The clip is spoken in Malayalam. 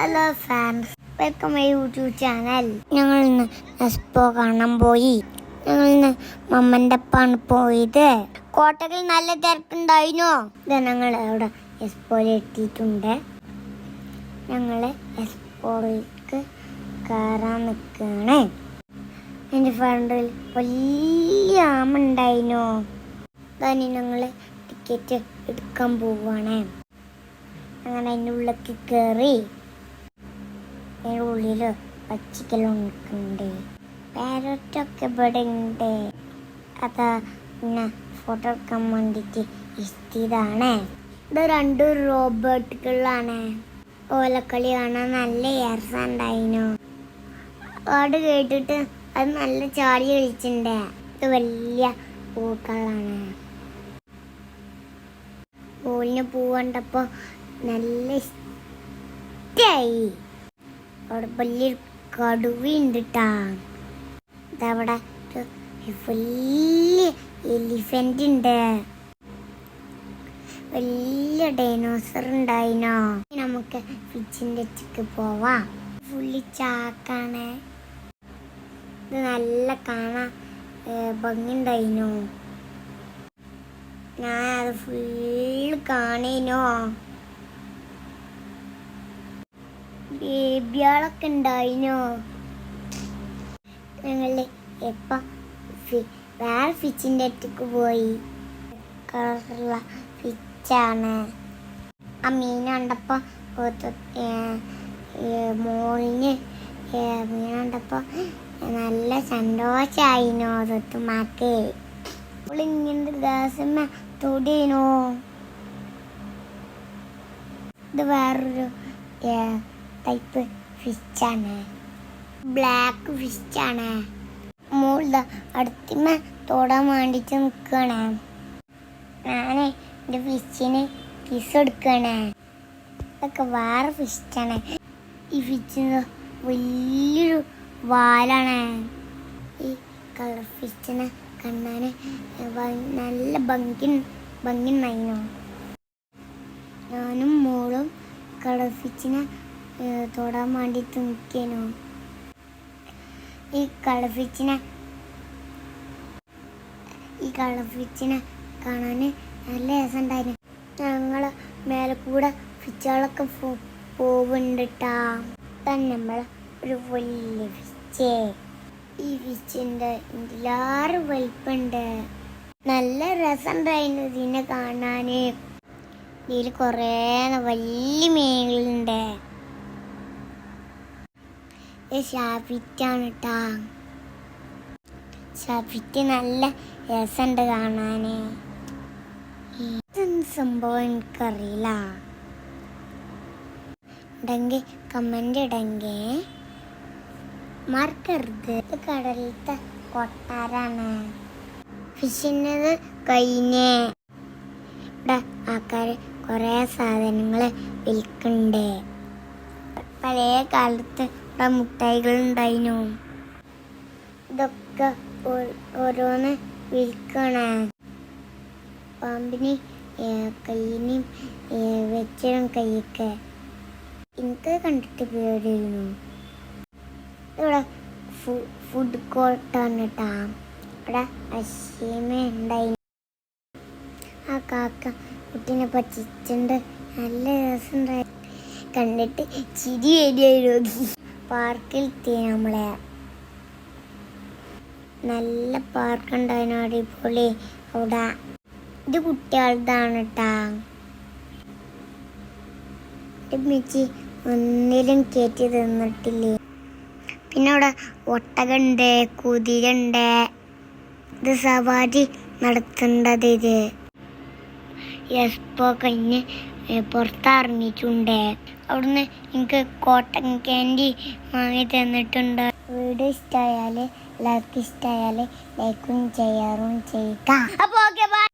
Hello fans, welcome my YouTube channel. ഞങ്ങൾ ഇന്ന് എക്സ്പോ കാണാൻ പോയി. ഞങ്ങൾ ഇന്ന് മമ്മൻ്റെ ഒപ്പാണ് പോയത്. കോട്ടകൾ നല്ല തിരക്കുണ്ടായിരുന്നോ? ഞങ്ങൾ അവിടെ എക്സ്പോയിൽ എത്തിയിട്ടുണ്ട്. ഞങ്ങൾ എക്സ്പോയിലേക്ക് കയറാൻ നിൽക്കുകയാണ്. എൻ്റെ ഫ്രണ്ടിൽ വലിയ ആമുണ്ടായിരുന്നോ? അതാണ് ഞങ്ങൾ ടിക്കറ്റ് എടുക്കാൻ പോവുകയാണ്. അങ്ങനെ അതിൻ്റെ ഉള്ളിലേക്ക് കയറി. അതിൻ്റെ ഉള്ളിൽ പച്ചിക്കെല്ലാം നിൽക്കുന്നുണ്ട്. പാരറ്റൊക്കെ ഇവിടെ ഉണ്ട്. അതാ പിന്നെ ഫോട്ടോ എടുക്കാൻ വേണ്ടിയിട്ട് ഇഷ്ടമാണ്. ഇത് രണ്ടും റോബോട്ടുകളാണ്. ഓലക്കളി കാണാൻ നല്ല രസമുണ്ടായിരുന്നു. പാട് കേട്ടിട്ട് അത് നല്ല ചാടി കളിച്ചിട്ടുണ്ട്. ഇത് വലിയ പൂക്കളാണ്. പൂവിന് പൂ കണ്ടപ്പോൾ നല്ല ഇഷ്ടമായി. അവിടെ വലിയൊരു കടുവയുണ്ട് കേട്ടാ. ഇതവിടെ വലിയ എലിഫന്റ് ഉണ്ട്. വലിയ ഡൈനോസർ ഉണ്ടായിനോ. നമുക്ക് ഫിഷിൻ്റെ അടുത്തേക്ക് പോവാം. ഫുള്ളി ചാക്കാണ്. ഇത് നല്ല കാണാൻ ഭംഗിയുണ്ടായിനോ. ഞാൻ അത് ഫുള്ള് കാണേനോ. ബേബികളൊക്കെ ഉണ്ടായിനോ. ഞങ്ങൾ എപ്പം വേറെ ഫിഷിൻ്റെ അടുത്തേക്ക് പോയി. കളറുള്ള ഫിച്ചാണ്. ആ മീൻ കണ്ടപ്പോൾ മോളിന് മീൻ കണ്ടപ്പോൾ നല്ല സന്തോഷമായിനോ. തൊട്ടുമാക്ക് ഇങ്ങനത്തെ ഗ്ലാസമ്മ തൊടിയനോ. ഇത് വേറൊരു ടൈപ്പ് ഫിഷാണ്. ബ്ലാക്ക് ഫിഷാണ്. മോളുടെ അടുത്തിമ തൊടാൻ വേണ്ടിയിട്ട് നിൽക്കുകയാണ്. ഞാൻ എൻ്റെ ഫിഷിന് കിസ് കൊടുക്കുകയാണ്. ഇതൊക്കെ വേറെ ഫിഷാണ്. ഈ ഫിഷിന് വലിയൊരു വാലാണ്. ഈ കളർ ഫിഷിനെ കാണാൻ നല്ല ഭംഗിയുണ്ടായിരുന്നു. ഞാനും മോളും കളർ ഫിഷിനെ തൊടാൻ വേണ്ടിയിട്ട് നിൽക്കേനു. ഈ കളർ ഫിഷിനെ കാണാൻ നല്ല രസമുണ്ടായിരുന്നു. ഞങ്ങൾ മേലെ കൂടെ ഫിച്ചുകളൊക്കെ പോവുന്നുണ്ട് കേട്ടാ. തന്നെ നമ്മൾ ഒരു വലിയ ഫിച്ച്. ഈ ഫിഷിൻ്റെ ഇതിലാറ് വലിപ്പുണ്ട്. നല്ല രസമുണ്ടായിരുന്നു ഇതിനെ കാണാൻ. ഇതിൽ കുറേ വലിയ മീനുകളുണ്ട്. ഷാഫിറ്റാണ് കേട്ടാ. ഷാഫിറ്റ് നല്ല രസമുണ്ട് കാണാൻ. ഇതൊന്നും സംഭവം എനിക്കറിയില്ല. ഉണ്ടെങ്കിൽ കമൻ്റ് ഇടെങ്കിൽ മറക്കരുത്. ഇത് കടലിലത്തെ കൊട്ടാരാണ്. ഫിഷിൻ്റെത് കഴിഞ്ഞ് ഇവിടെ ആൾക്കാർ കുറേ സാധനങ്ങൾ വിൽക്കുന്നുണ്ട്. പഴയ കാലത്ത് ഇവിടെ മുട്ടായികളുണ്ടായിരുന്നു. ഇതൊക്കെ ഓരോന്ന് വിൽക്കണേ. പാമ്പിന് കയ്യിനും വെച്ചിടും കൈക്ക്. എനിക്ക് കണ്ടിട്ട് പേടിയിരുന്നു. ഇവിടെ ഫുഡ് കോർട്ടാണ് കേട്ടാ. ഇവിടെ അശീമ ഉണ്ടായി. ആ കാക്ക കുട്ടീനെ പറ്റിച്ചിട്ടുണ്ട്. നല്ല രസമുണ്ടായി. കണ്ടിട്ട് ചിരി വരികയായിരുന്നു. പാർക്കിലെത്തി നമ്മളെ. നല്ല പാർക്കുണ്ടായിരുന്നു. അടിപൊളി. അവിടെ ഇത് കുട്ടികളുടെതാണ് കേട്ടാ. മിച്ചി ഒന്നിലും കയറ്റി തന്നിട്ടില്ലേ. പിന്നെ അവിടെ ഒട്ടകമുണ്ട്, കുതിരയുണ്ട്. ഇത് സവാരി നടത്തേണ്ടത്. ഇത് എക്സ്പോ കഴിഞ്ഞ് പുറത്തിറങ്ങിയിട്ടുണ്ട്. അവിടുന്ന് എനിക്ക് കോട്ടൺ ക്യാൻഡി വാങ്ങി തന്നിട്ടുണ്ട്. വീഡിയോ ഇഷ്ടമായാൽ എല്ലാവർക്കും ഇഷ്ടമായാൽ ലൈക്കും ചെയ്യാറും ചെയ്യുക. അപ്പോൾ ഓക്കെ, ബൈ.